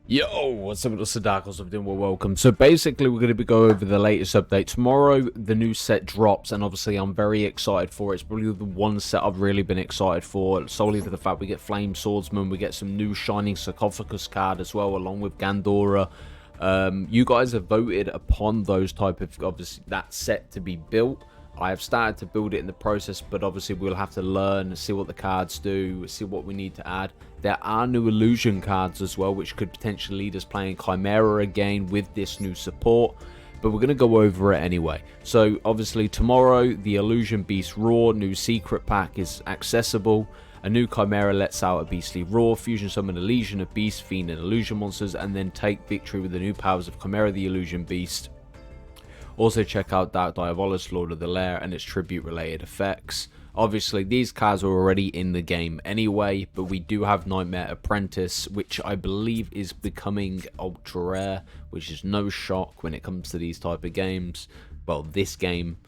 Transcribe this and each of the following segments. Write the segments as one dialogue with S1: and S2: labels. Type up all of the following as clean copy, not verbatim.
S1: Yo, what's up, little Sadakos? I'm doing well, welcome. So basically, we're going to be going over the latest update. Tomorrow, the new set drops, and obviously, I'm very excited for it. It's probably the one set I've really been excited for, solely for the fact we get Flame Swordsman, we get some new Shining Sarcophagus card as well, along with Gandora. You guys have voted upon those type of, obviously, that set to be built. I have started to build it in the process, but obviously we'll have to learn, see what the cards do, see what we need to add. There are new illusion cards as well, which could potentially lead us playing Chimera again with this new support, but we're going to go over it anyway. So obviously tomorrow, the Illusion Beast Roar new secret pack is accessible. A new Chimera lets out a beastly roar, fusion summon a legion of beast, fiend and illusion monsters, and then take victory with the new powers of Chimera the Illusion Beast. Also check out Dark Diabolus, Lord of the Lair, and its tribute related effects. Obviously these cards are already in the game anyway, but we do have Nightmare Apprentice, which I believe is becoming ultra rare, which is no shock when it comes to these type of games. Well, this game.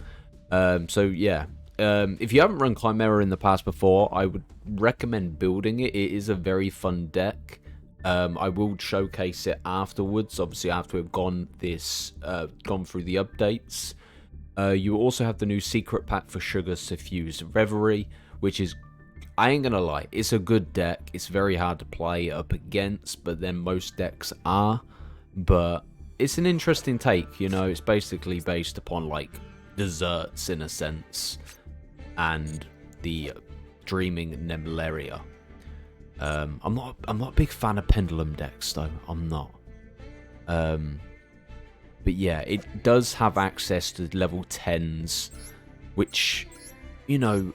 S1: So yeah, if you haven't run Chimera in the past before, I would recommend building it. It is a very fun deck. I will showcase it afterwards, obviously after we've gone through the updates. You also have the new secret pack for Sugar Suffused Reverie, which is, I ain't gonna lie, it's a good deck. It's very hard to play up against, but then most decks are. But it's an interesting take, you know. It's basically based upon like desserts in a sense, and the Dreaming Nebularia. I'm not a big fan of pendulum decks though. I'm not. But yeah, it does have access to level 10s, which, you know,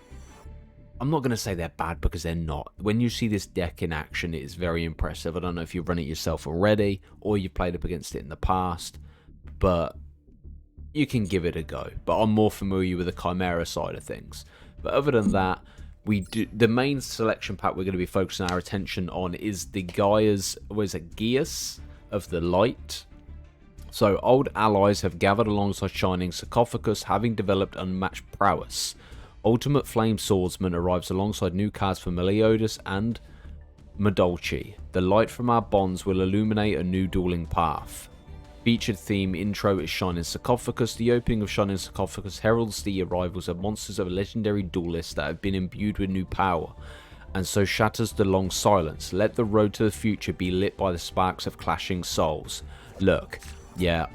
S1: I'm not going to say they're bad because they're not. When you see this deck in action, it is very impressive. I don't know if you've run it yourself already or you've played up against it in the past, but you can give it a go. But I'm more familiar with the Chimera side of things. But other than that, the main selection pack we're going to be focusing our attention on is the Geas of the Light. So old allies have gathered alongside Shining Sarcophagus, having developed unmatched prowess. Ultimate Flame Swordsman arrives alongside new cards for Meliodas and Madolchi. The light from our bonds will illuminate a new dueling path. Featured theme intro is Shining Sarcophagus. The opening of Shining Sarcophagus heralds the arrivals of monsters of legendary duelists that have been imbued with new power, and so shatters the long silence. Let the road to the future be lit by the sparks of clashing souls. Look, yeah,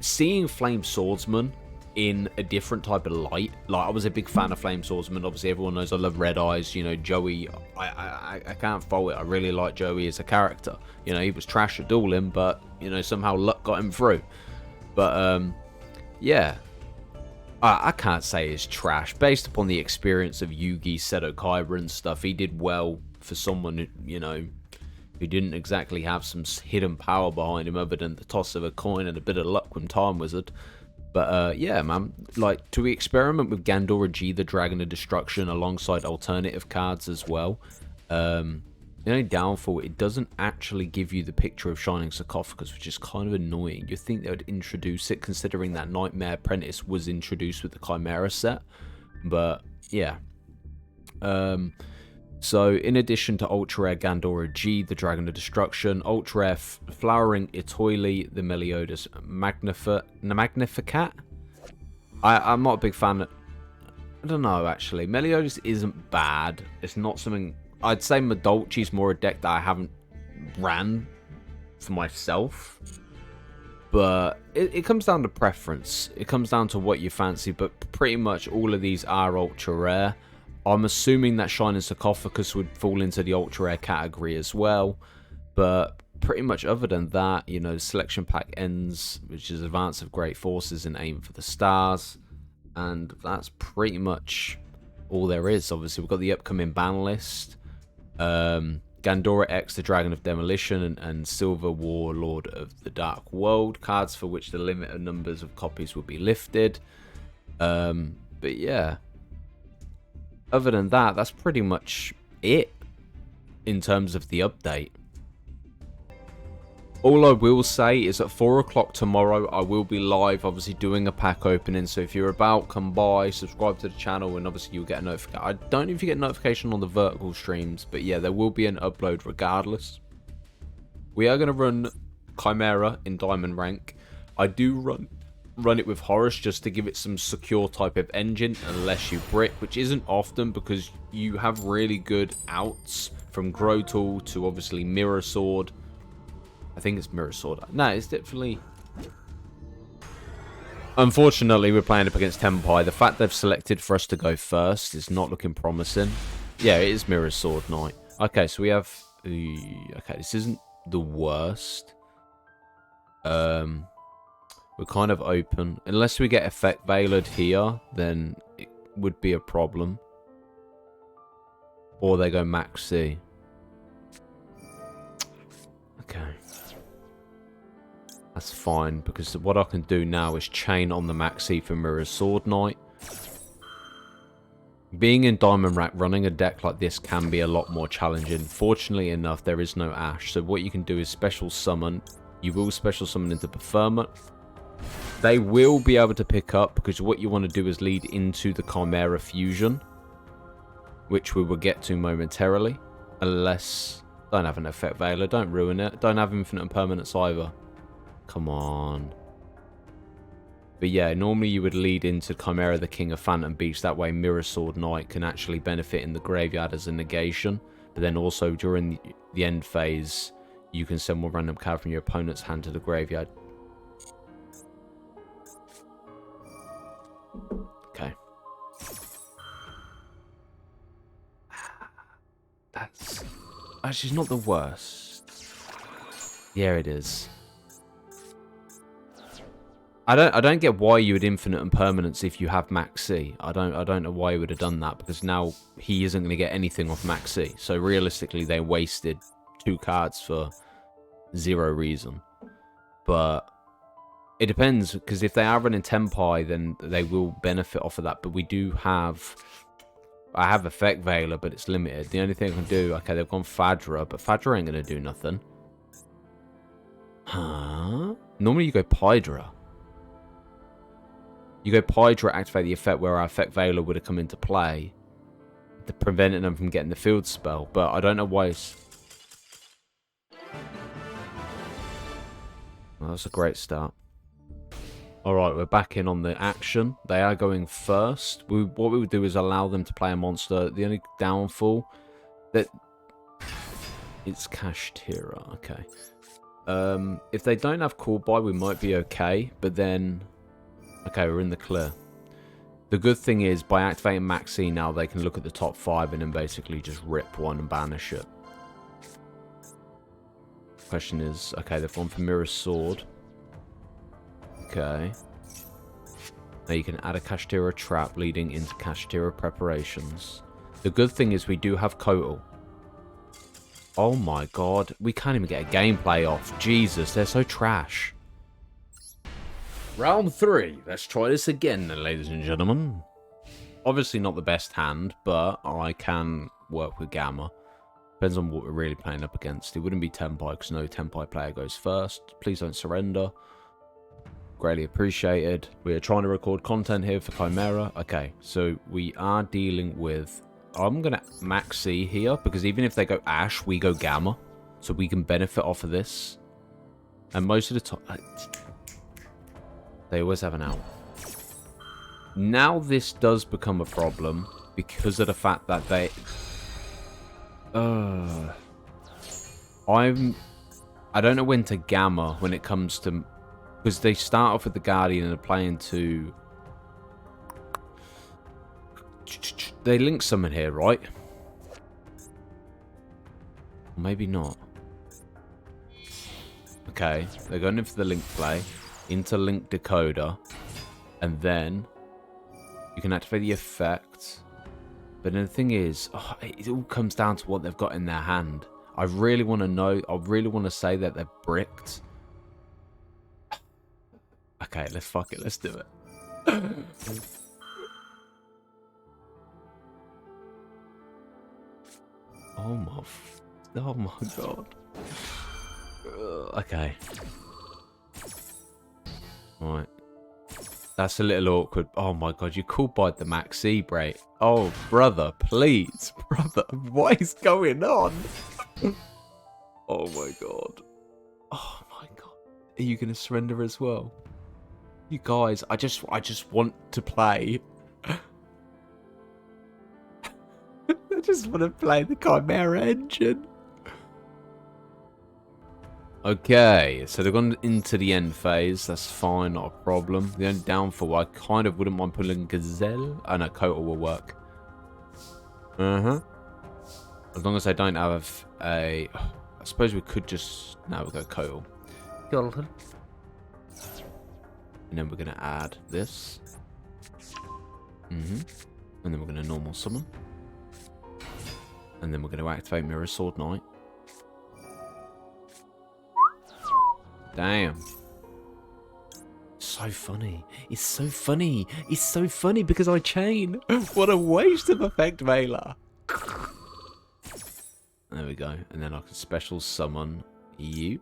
S1: seeing Flame Swordsman in a different type of light, like, I was a big fan of Flame Swordsman. Obviously everyone knows I love Red Eyes, you know. Joey, I can't fault it. I really like Joey as a character. You know, he was trash at dueling, but you know, somehow luck got him through. But yeah, I can't say it's trash based upon the experience of Yugi, Seto Kaiba and stuff. He did well for someone who, you know, who didn't exactly have some hidden power behind him other than the toss of a coin and a bit of luck from Time Wizard. But yeah, man, like, to experiment with Gandora G, the Dragon of Destruction, alongside alternative cards as well. The only downfall, it doesn't actually give you the picture of Shining Sarcophagus, which is kind of annoying. You'd think they would introduce it, considering that Nightmare Apprentice was introduced with the Chimera set. But yeah. So in addition to Ultra Rare Gandora G, the Dragon of Destruction, Ultra Rare Flowering Itoili, the Meliodas Magnificat. I'm not a big fan. I don't know, actually. Meliodas isn't bad. It's not something... I'd say Madolchi's more a deck that I haven't ran for myself. But it comes down to preference. It comes down to what you fancy, but pretty much all of these are ultra rare. I'm assuming that Shining Sarcophagus would fall into the ultra rare category as well. But pretty much other than that, you know, selection pack ends, which is Advance of Great Forces and Aim for the Stars. And that's pretty much all there is. Obviously, we've got the upcoming ban list. Gandora X, the Dragon of Demolition, and Silver Warlord of the Dark World, cards for which the limit of numbers of copies will be lifted. But yeah, other than that, that's pretty much it in terms of the update. All I will say is at 4 o'clock tomorrow, I will be live, obviously doing a pack opening. So if you're about, come by, subscribe to the channel, and obviously you'll get a notification. I don't know if you get notification on the vertical streams, but yeah, there will be an upload regardless. We are going to run Chimera in Diamond rank. I do run it with Horus just to give it some secure type of engine, unless you brick, which isn't often because you have really good outs from Grotal to obviously Mirror Sword. I think it's Mirror Sword. No, it's definitely... Unfortunately, we're playing up against Tempai. The fact they've selected for us to go first is not looking promising. Yeah, it is Mirror Sword Knight. Okay, so we have... Okay, this isn't the worst. We're kind of open. Unless we get Effect Veilered here, then it would be a problem. Or they go Max C. Okay. That's fine, because what I can do now is chain on the Max C for Mirror Sword Knight. Being in Diamond Rack, running a deck like this can be a lot more challenging. Fortunately enough, there is no Ash, so what you can do is special summon. You will special summon into Preferment. They will be able to pick up, because what you want to do is lead into the Chimera Fusion, which we will get to momentarily. Unless... Don't have an Effect Veiler, don't ruin it. Don't have Infinite Impermanence either. Come on. But yeah, normally you would lead into Chimera the King of Phantom Beasts. That way Mirror Sword Knight can actually benefit in the graveyard as a negation. But then also during the end phase, you can send one random card from your opponent's hand to the graveyard. Okay. That's actually not the worst. Yeah, it is. I don't get why you would Infinite Impermanence if you have Max C. I don't know why you would have done that, because now he isn't going to get anything off Max C. So realistically, they wasted 2 cards for 0 reason. But it depends, because if they are running Tempai, then they will benefit off of that. But we do have... I have Effect Veiler, but it's limited. The only thing I can do... Okay, they've gone Fadra, but Fadra ain't going to do nothing. Huh? Normally you go Pydra. You go Pydra, activate the effect where our Effect Veiler would have come into play, preventing them from getting the field spell. But I don't know why it's... Well, that's a great start. Alright, we're back in on the action. They are going first. What we would do is allow them to play a monster. The only downfall... that it's Kashtira, okay. If they don't have Call By, we might be okay, but then... Okay, we're in the clear. The good thing is, by activating Max C now, they can look at the top 5 and then basically just rip one and banish it. Question is, okay, they've gone for Mirror Sword. Okay. Now you can add a Kashtira trap leading into Kashtira preparations. The good thing is we do have Kotal. Oh my god, we can't even get a gameplay off. Jesus, they're so trash. Round 3. Let's try this again, ladies and gentlemen. Obviously not the best hand, but I can work with Gamma. Depends on what we're really playing up against. It wouldn't be Tempai, because no Tempai player goes first. Please don't surrender. Greatly appreciated. We are trying to record content here for Chimera. Okay, so we are dealing with... I'm going to Max C here, because even if they go Ash, we go Gamma. So we can benefit off of this. And most of the time... They always have an out. Now this does become a problem because of the fact that they... I don't know when to Gamma when it comes to... Because they start off with the Guardian and are playing to... They link summon here, right? Maybe not. Okay, they're going in for the link play. Interlink Decoder, and then you can activate the effect. But then the thing is, it all comes down to what they've got in their hand. I really want to know, I really want to say that they're bricked. Okay, let's fuck it, let's do it. Oh my god. Okay. Right. That's a little awkward. Oh my god, you called by the Max C break. Oh, brother, please. Brother, what is going on? Oh my god. Are you going to surrender as well? You guys, I just want to play. I just want to play the Chimera engine. Okay, so they've gone into the end phase. That's fine, not a problem. The only downfall, I kind of wouldn't mind pulling Gazelle. Oh no, Kotal will work. As long as I don't have a... I suppose we could just... No, we'll go Kotal. And then we're going to add this. And then we're going to normal summon. And then we're going to activate Mirror Sword Knight. Damn. So funny. It's so funny. It's so funny because I chain. What a waste of effect Veiler. There we go. And then I can special summon you.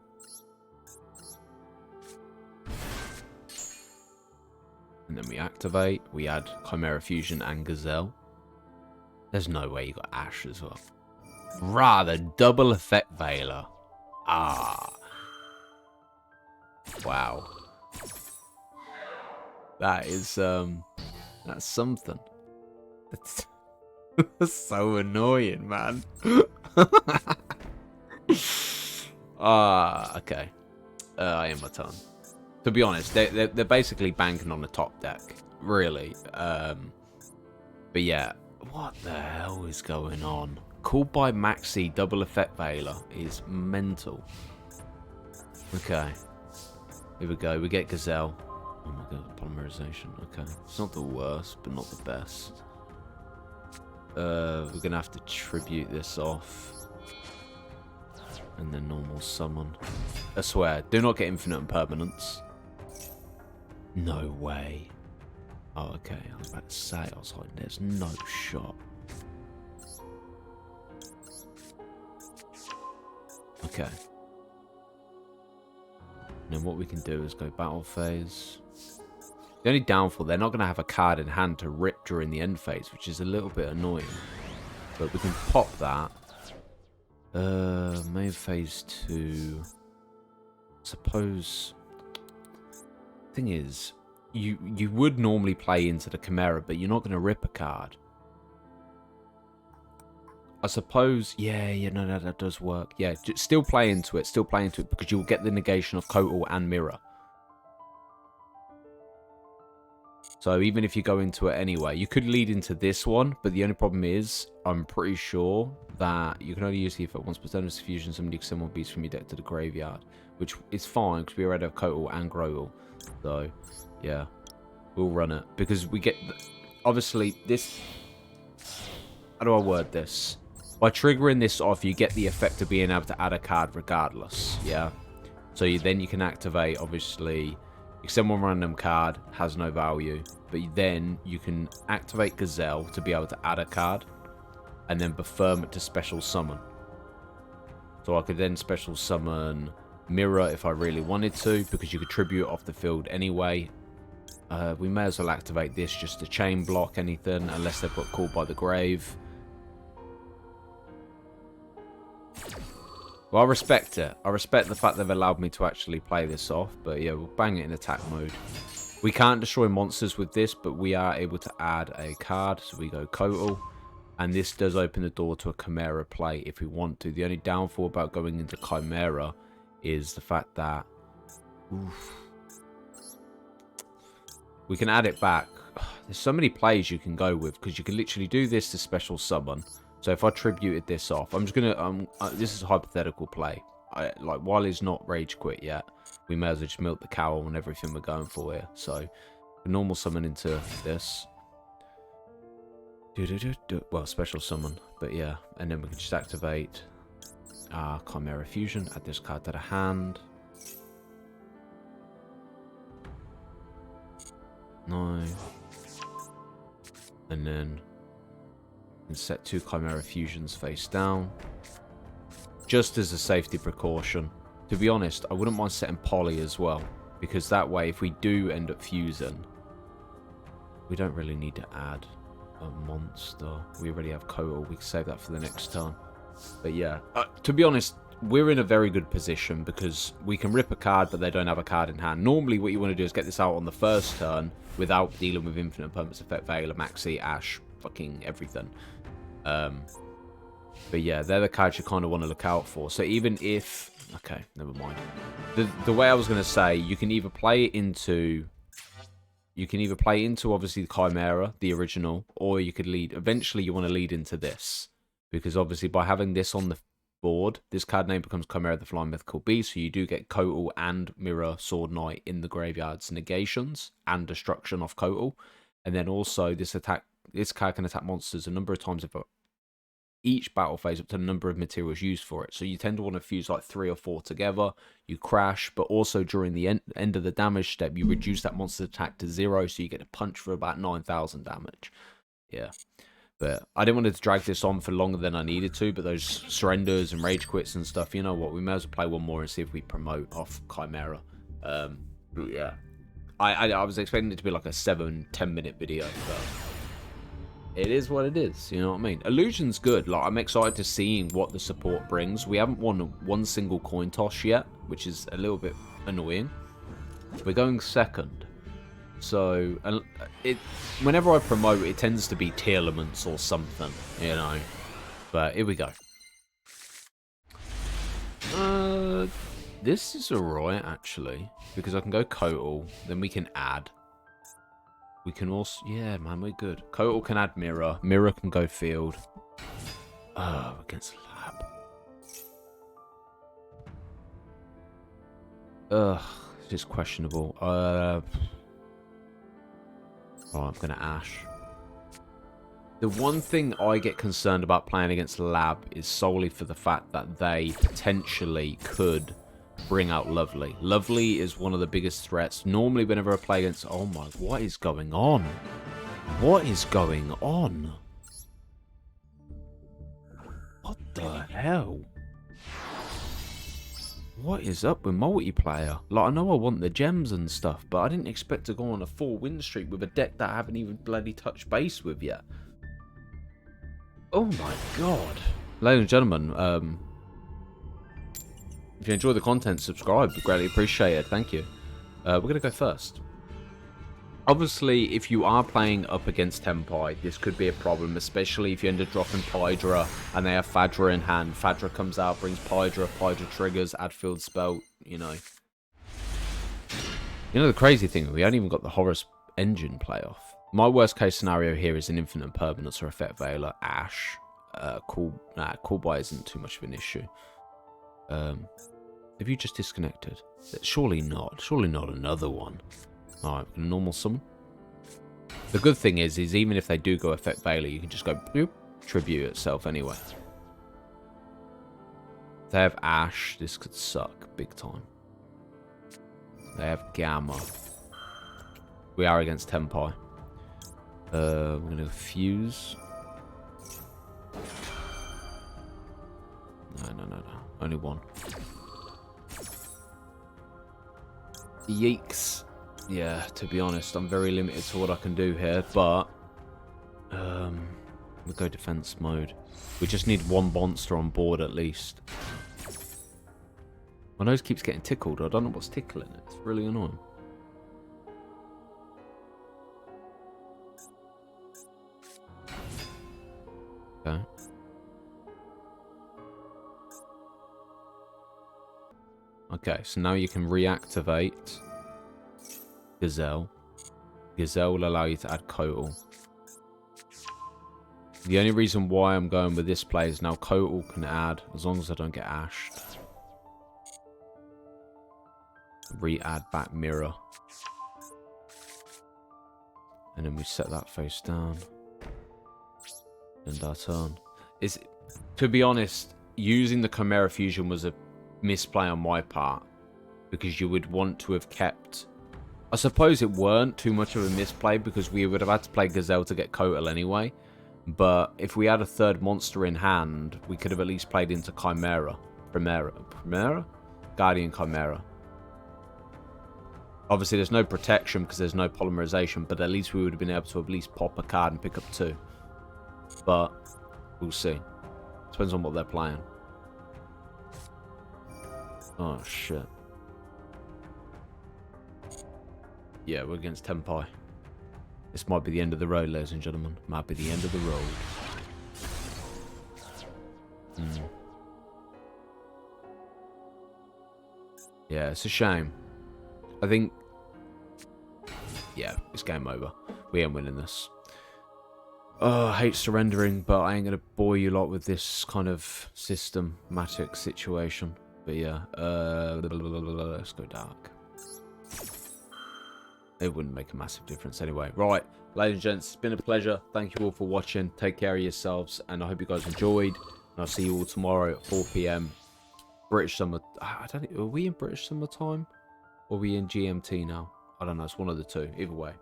S1: And then we activate. We add Chimera Fusion and Gazelle. There's no way you got Ash as well. Rather double effect Veiler. Ah. Wow. That is that's something. That's so annoying, man. Okay. I am my turn. To be honest, they're basically banking on the top deck, really. But yeah, what the hell is going on? Called by Maxi, double effect Veiler is mental. Okay. Here we go. We get Gazelle. Oh my god, polymerization. Okay. It's not the worst, but not the best. We're going to have to tribute this off. And then normal summon. I swear, do not get infinite impermanence. No way. Oh, okay. I was about to say, I was like, there's no shot. Okay. And then what we can do is go battle phase. The only downfall, they're not going to have a card in hand to rip during the end phase, which is a little bit annoying. But we can pop that. Main phase 2. Suppose... Thing is, you would normally play into the Chimera, but you're not going to rip a card. I suppose, no, that does work. Yeah, still play into it, because you'll get the negation of Kotal and Mirror. So even if you go into it anyway, you could lead into this one, but the only problem is, I'm pretty sure that you can only use the effect once per turn of fusion, somebody can send one beast from your deck to the graveyard, which is fine, because we already have Kotal and Grotal. So, yeah, we'll run it, because we get, obviously, this, how do I word this? By triggering this off, you get the effect of being able to add a card regardless, yeah? So then you can activate, obviously, extend one random card, has no value, but then you can activate Gazelle to be able to add a card, and then Befirm it to special summon. So I could then special summon Mirror if I really wanted to, because you could tribute off the field anyway. We may as well activate this just to chain block anything, unless they've got Called by the Grave. Well, I respect it. I respect the fact they've allowed me to actually play this off. But yeah, we'll bang it in attack mode. We can't destroy monsters with this, but we are able to add a card. So we go Kotal. And this does open the door to a Chimera play if we want to. The only downfall about going into Chimera is the fact that... Oof, we can add it back. There's so many plays you can go with, because you can literally do this to special summon. So if I tributed this off, I'm just gonna this is a hypothetical play. Like while he's not rage quit yet, we may as well just milk the cow on everything we're going for here. So normal summon into this. Well, special summon, but yeah, and then we can just activate Chimera Fusion. Add this card to the hand. No, and then. And set 2 Chimera Fusions face down. Just as a safety precaution. To be honest, I wouldn't mind setting Poly as well. Because that way, if we do end up fusing, we don't really need to add a monster. We already have Kotal. We can save that for the next turn. But yeah, to be honest, we're in a very good position because we can rip a card, but they don't have a card in hand. Normally, what you want to do is get this out on the first turn without dealing with Infinite Permanence Effect, Veiler, Maxi, Ash, fucking everything. But yeah, they're the cards you kind of want to look out for. So even if... Okay, never mind. The way I was going to say, you can either play it into... You can either play into, obviously, the Chimera, the original, or you could lead... Eventually, you want to lead into this. Because, obviously, by having this on the board, this card name becomes Chimera the Flying Mythical Beast, so you do get Kotal and Mirror Sword Knight in the graveyard's negations and destruction off Kotal. And then also, this card can attack monsters a number of times if each battle phase up to the number of materials used for it. So you tend to want to fuse like 3 or 4 together. You crash, but also during the end of the damage step, you reduce that monster's attack to 0, so you get a punch for about 9,000 damage. Yeah. But I didn't want to drag this on for longer than I needed to, but those surrenders and rage quits and stuff, you know what, we may as well play one more and see if we promote off Chimera. But yeah. I was expecting it to be like a 7-10 minute video, but it is what it is, you know what I mean? Illusion's good. Like, I'm excited to seeing what the support brings. We haven't won one single coin toss yet, which is a little bit annoying. We're going second. So, whenever I promote, it tends to be Tearlaments or something, you know. But here we go. This is alright, actually. Because I can go Kotal, then we can add. We can also... Yeah, man, we're good. Kotal can add Mirror. Mirror can go Field. Oh, against Lab. Ugh, it's just questionable. Oh, I'm going to Ash. The one thing I get concerned about playing against Lab is solely for the fact that they potentially could bring out Lovely. Lovely is one of the biggest threats. Normally, whenever I play against... Oh my... What is going on? What is going on? What the hell? What is up with multiplayer? Like, I know I want the gems and stuff, but I didn't expect to go on a 4-win streak with a deck that I haven't even bloody touched base with yet. Oh my god. Ladies and gentlemen, if you enjoy the content, subscribe. Greatly appreciated. Thank you. We're going to go first. Obviously, if you are playing up against Tempai, this could be a problem, especially if you end up dropping Pydra and they have Fadra in hand. Fadra comes out, brings Pydra, Pydra triggers, add field spell, you know. You know the crazy thing, we haven't even got the Horus engine playoff. My worst case scenario here is an Infinite Permanence or Effect Veiler, Ash. Cool buy isn't too much of an issue. Have you just disconnected? Surely not. Surely not another one. Alright, we're gonna normal summon. The good thing is even if they do go Effect Veiler, you can just go boop, tribute itself anyway. They have Ash. This could suck big time. They have Gamma. We are against Tempai. We're gonna fuse. No. Only one. Yeeks. Yeah, to be honest, I'm very limited to what I can do here, but we'll go defense mode. We just need one monster on board at least. My nose keeps getting tickled. I don't know what's tickling it. It's really annoying. Okay. Okay, so now you can reactivate Gazelle. Gazelle will allow you to add Kotal. The only reason why I'm going with this play is now Kotal can add, as long as I don't get ashed. Re-add back Mirror. And then we set that face down. End our turn. To be honest, using the Chimera Fusion was a misplay on my part. Because you would want to have kept... I suppose it weren't too much of a misplay because we would have had to play Gazelle to get Kotal anyway. But if we had a third monster in hand, we could have at least played into Chimera. Chimera? Guardian Chimera. Obviously, there's no protection because there's no polymerization, but at least we would have been able to at least pop a card and pick up 2. But we'll see. Depends on what they're playing. Oh, shit. Yeah, we're against Tenpai. This might be the end of the road, ladies and gentlemen. Might be the end of the road. Yeah, it's a shame. I think... Yeah, it's game over. We ain't winning this. Oh, I hate surrendering, but I ain't going to bore you lot with this kind of systematic situation. But yeah, let's go dark. It wouldn't make a massive difference anyway. Right, ladies and gents, it's been a pleasure. Thank you all for watching. Take care of yourselves, and I hope you guys enjoyed. And I'll see you all tomorrow at 4 PM. British summer. I don't know. Are we in British summer time? Or are we in GMT now? I don't know. It's one of the two. Either way.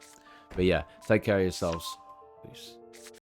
S1: But yeah, take care of yourselves. Peace.